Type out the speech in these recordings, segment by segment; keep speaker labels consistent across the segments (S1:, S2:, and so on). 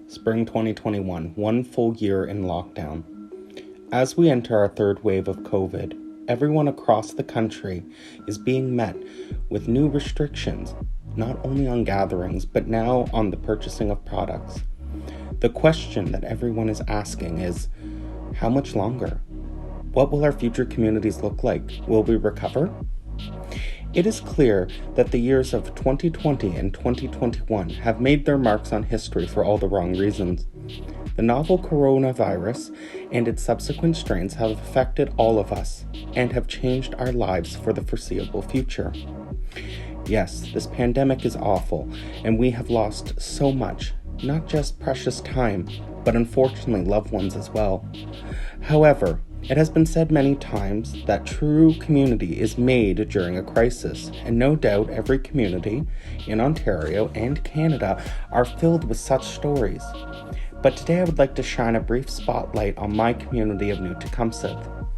S1: Spring 2021, one full year in lockdown. As we enter our third wave of COVID, everyone across the country is being met with new restrictions, not only on gatherings, but now on the purchasing of products. The question that everyone is asking is, how much longer? What will our future communities look like? Will we recover? It is clear that the years of 2020 and 2021 have made their marks on history for all the wrong reasons. The novel coronavirus and its subsequent strains have affected all of us and have changed our lives for the foreseeable future. Yes, this pandemic is awful, and we have lost so much, not just precious time, but unfortunately loved ones as well. However, it has been said many times that true community is made during a crisis, and no doubt every community in Ontario and Canada are filled with such stories. But today I would like to shine a brief spotlight on my community of New Tecumseth.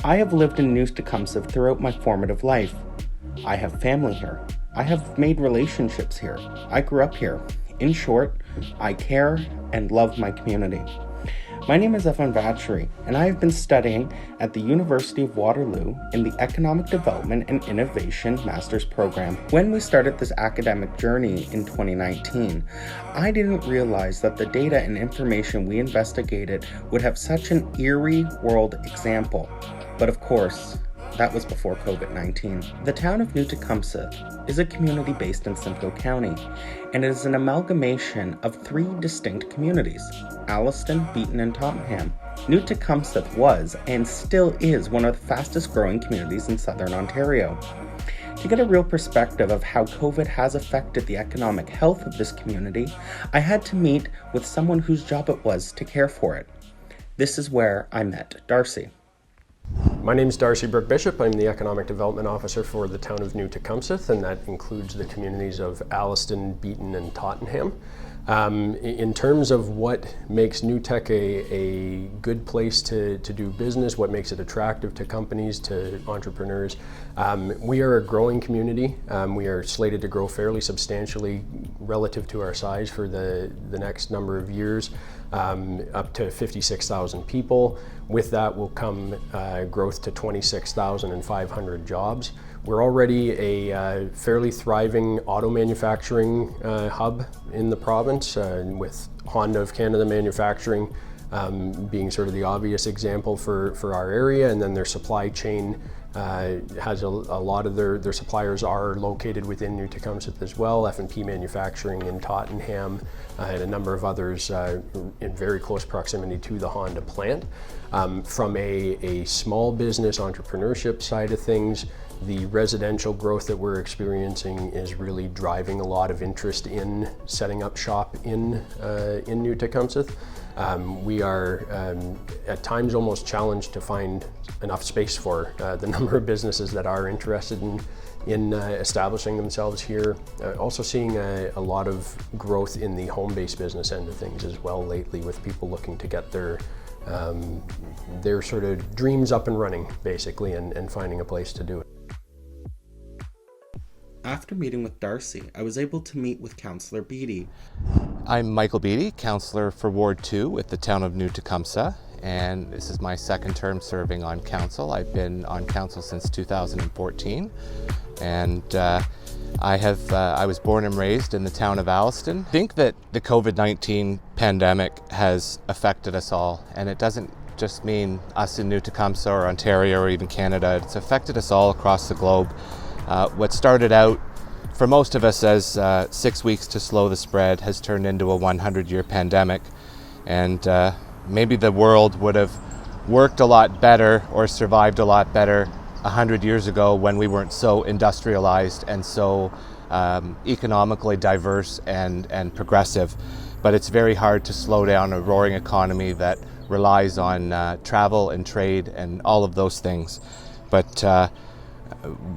S1: I have lived in New Tecumseth throughout my formative life. I have family here. I have made relationships here. I grew up here. In short, I care and love my community. My name is Evan Vatchery, and I have been studying at the University of Waterloo in the Economic Development and Innovation Master's Program. When we started this academic journey in 2019, I didn't realize that the data and information we investigated would have such an eerie world example. But of course, that was before COVID-19. The town of New Tecumseth is a community based in Simcoe County, and it is an amalgamation of three distinct communities: Alliston, Beaton, and Tottenham. New Tecumseth was and still is one of the fastest growing communities in southern Ontario. To get a real perspective of how COVID has affected the economic health of this community, I had to meet with someone whose job it was to care for it. This is where I met Darcy.
S2: My name is Darcy Burke-Bishop. I'm the Economic Development Officer for the town of New Tecumseth, and that includes the communities of Alliston, Beaton, and Tottenham. In terms of what makes New Tec a good place to do business, what makes it attractive to companies, to entrepreneurs, we are a growing community. We are slated to grow fairly substantially relative to our size for the next number of years, up to 56,000 people. With that will come growth to 26,500 jobs. We're already a fairly thriving auto manufacturing hub in the province, with Honda of Canada manufacturing being sort of the obvious example for our area, and then their supply chain has a lot of their suppliers are located within New Tecumseth as well. F&P Manufacturing in Tottenham, and a number of others in very close proximity to the Honda plant. From a small business entrepreneurship side of things, the residential growth that we're experiencing is really driving a lot of interest in setting up shop in New Tecumseth. We are at times almost challenged to find enough space for the number of businesses that are interested in establishing themselves here. Also seeing a lot of growth in the home-based business end of things as well lately, with people looking to get their sort of dreams up and running, basically, and finding a place to do it.
S1: After meeting with Darcy, I was able to meet with Councillor Beattie.
S3: I'm Michael Beattie, Councillor for Ward 2 with the town of New Tecumseth, and this is my second term serving on council. I've been on council since 2014, and I was born and raised in the town of Alliston. I think that the COVID-19 pandemic has affected us all, and it doesn't just mean us in New Tecumseth or Ontario or even Canada. It's affected us all across the globe. What started out for most of us as 6 weeks to slow the spread has turned into a 100-year pandemic, and maybe the world would have worked a lot better or survived a lot better 100 years ago, when we weren't so industrialized and so economically diverse and progressive. But it's very hard to slow down a roaring economy that relies on travel and trade and all of those things. But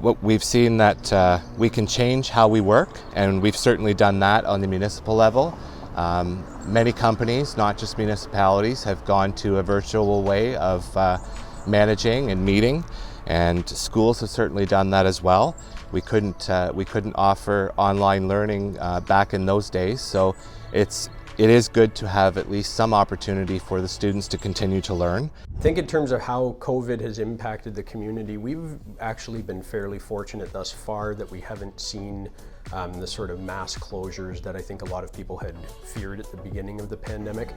S3: what we've seen that we can change how we work, and we've certainly done that on the municipal level. Many companies, not just municipalities, have gone to a virtual way of managing and meeting, and schools have certainly done that as well. We couldn't offer online learning back in those days, so it is good to have at least some opportunity for the students to continue to learn.
S2: I think in terms of how COVID has impacted the community, we've actually been fairly fortunate thus far that we haven't seen the sort of mass closures that I think a lot of people had feared at the beginning of the pandemic.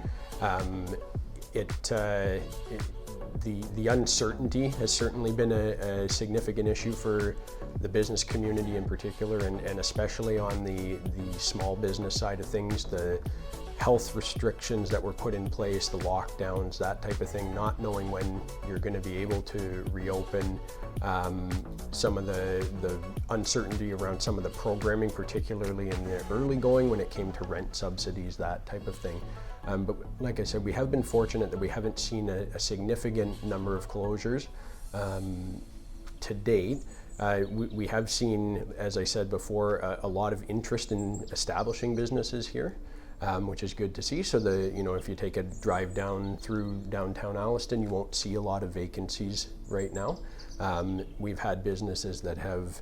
S2: The uncertainty has certainly been a significant issue for the business community in particular, and especially on the small business side of things, the health restrictions that were put in place, the lockdowns, that type of thing, not knowing when you're going to be able to reopen, some of the uncertainty around some of the programming, particularly in the early going when it came to rent subsidies, that type of thing. But like I said, we have been fortunate that we haven't seen a significant number of closures to date. We have seen, as I said before, a lot of interest in establishing businesses here, which is good to see. So if you take a drive down through downtown Alliston, you won't see a lot of vacancies right now. We've had businesses that have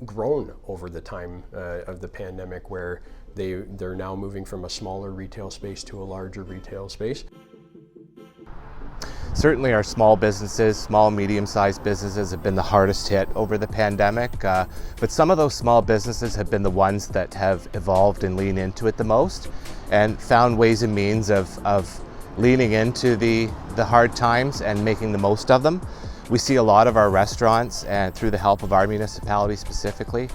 S2: grown over the time of the pandemic, where they're now moving from a smaller retail space to a larger retail space.
S3: Certainly our small businesses, small, medium-sized businesses have been the hardest hit over the pandemic, but some of those small businesses have been the ones that have evolved and leaned into it the most and found ways and means of leaning into the hard times and making the most of them. We see a lot of our restaurants, and through the help of our municipality specifically,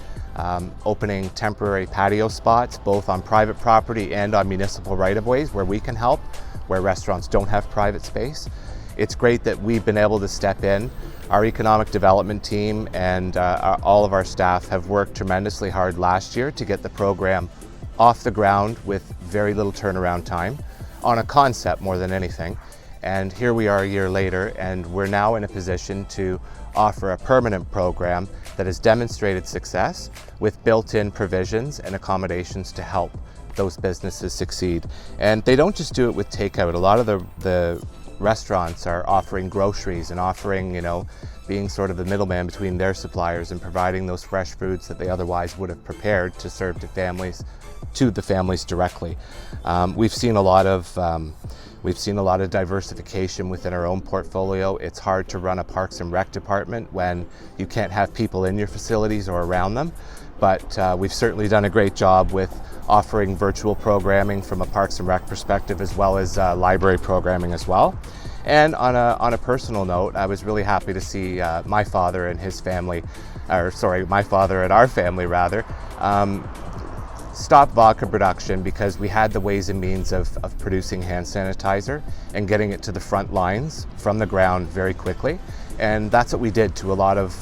S3: opening temporary patio spots, both on private property and on municipal right-of-ways where we can help, where restaurants don't have private space. It's great that we've been able to step in. Our economic development team and all of our staff have worked tremendously hard last year to get the program off the ground with very little turnaround time, on a concept more than anything. And here we are a year later, and we're now in a position to offer a permanent program that has demonstrated success with built-in provisions and accommodations to help those businesses succeed. And they don't just do it with takeout. A lot of the restaurants are offering groceries and offering, being sort of the middleman between their suppliers and providing those fresh foods that they otherwise would have prepared to serve to the families directly. We've seen a lot of diversification within our own portfolio. It's hard to run a Parks and Rec department when you can't have people in your facilities or around them, but we've certainly done a great job with offering virtual programming from a Parks and Rec perspective, as well as library programming as well. And on a personal note, I was really happy to see my father and our family rather, stop vodka production because we had the ways and means of producing hand sanitizer and getting it to the front lines from the ground very quickly. And that's what we did to a lot of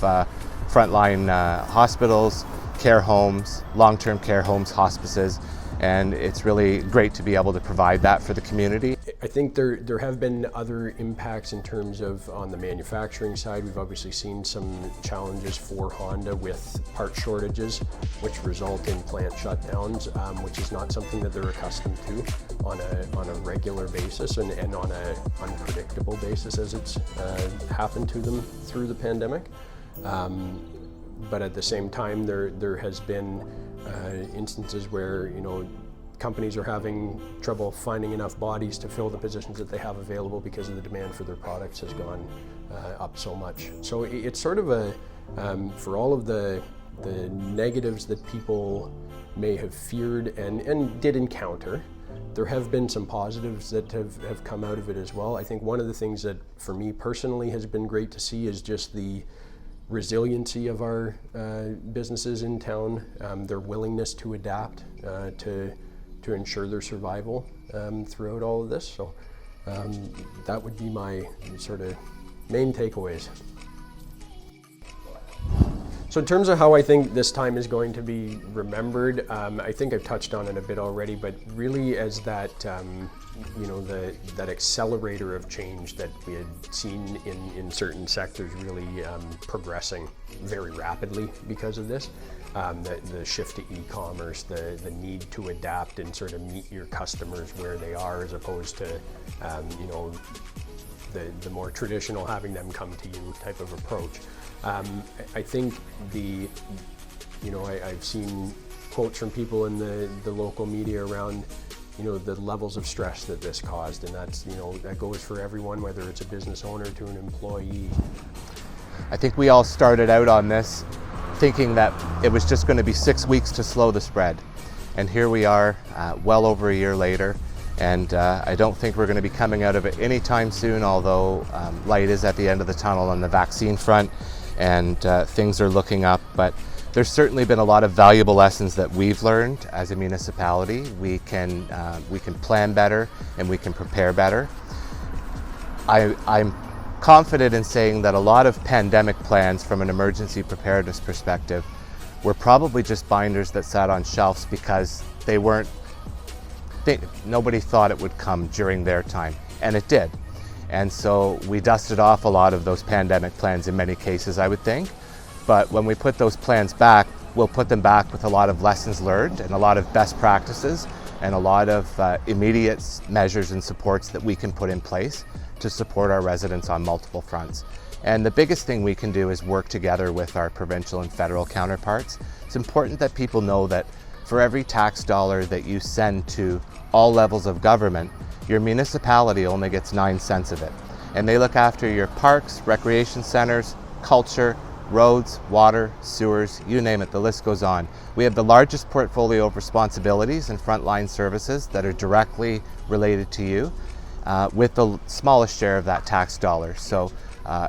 S3: frontline hospitals, care homes, long-term care homes, hospices, and it's really great to be able to provide that for the community.
S2: I think there have been other impacts in terms of on the manufacturing side. We've obviously seen some challenges for Honda with part shortages, which result in plant shutdowns, which is not something that they're accustomed to on a regular basis and on an unpredictable basis as it's happened to them through the pandemic. But at the same time, there has been instances where companies are having trouble finding enough bodies to fill the positions that they have available because of the demand for their products has gone up so much. So it's sort of for all of the negatives that people may have feared and did encounter, there have been some positives that have come out of it as well. I think one of the things that for me personally has been great to see is just the resiliency of our businesses in town, their willingness to adapt to ensure their survival throughout all of this. So that would be my sort of main takeaways. So in terms of how I think this time is going to be remembered, I think I've touched on it a bit already, but really as that that accelerator of change that we had seen in certain sectors really progressing very rapidly because of this. The shift to e-commerce, the need to adapt and sort of meet your customers where they are, as opposed to the more traditional having them come to you type of approach. I think I've seen quotes from people in the local media around the levels of stress that this caused, and that's that goes for everyone, whether it's a business owner to an employee.
S3: I think we all started out on this thinking that it was just going to be 6 weeks to slow the spread, and here we are well over a year later, and I don't think we're going to be coming out of it anytime soon, although light is at the end of the tunnel on the vaccine front, and things are looking up. But there's certainly been a lot of valuable lessons that we've learned as a municipality. We can plan better and we can prepare better. I'm confident in saying that a lot of pandemic plans from an emergency preparedness perspective were probably just binders that sat on shelves because nobody thought it would come during their time, and it did. And so we dusted off a lot of those pandemic plans in many cases, I would think. But when we put those plans back, we'll put them back with a lot of lessons learned and a lot of best practices and a lot of immediate measures and supports that we can put in place to support our residents on multiple fronts. And the biggest thing we can do is work together with our provincial and federal counterparts. It's important that people know that for every tax dollar that you send to all levels of government, your municipality only gets 9 cents of it. And they look after your parks, recreation centers, culture, roads, water, sewers, you name it, the list goes on. We have the largest portfolio of responsibilities and frontline services that are directly related to you, with the smallest share of that tax dollar. So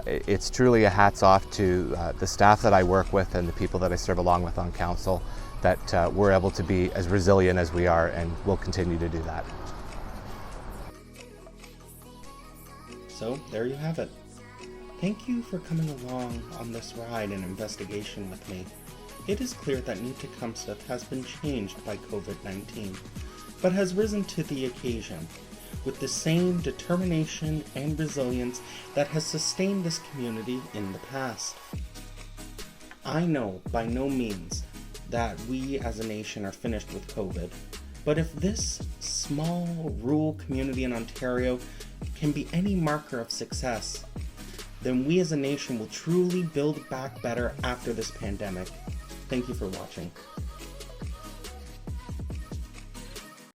S3: it's truly a hats off to the staff that I work with and the people that I serve along with on council, that we're able to be as resilient as we are, and we'll continue to do that.
S1: So there you have it. Thank you for coming along on this ride and investigation with me. It is clear that New Tecumseth has been changed by COVID-19, but has risen to the occasion with the same determination and resilience that has sustained this community in the past. I know by no means that we as a nation are finished with COVID, but if this small rural community in Ontario can be any marker of success, then we as a nation will truly build back better after this pandemic. Thank you for watching.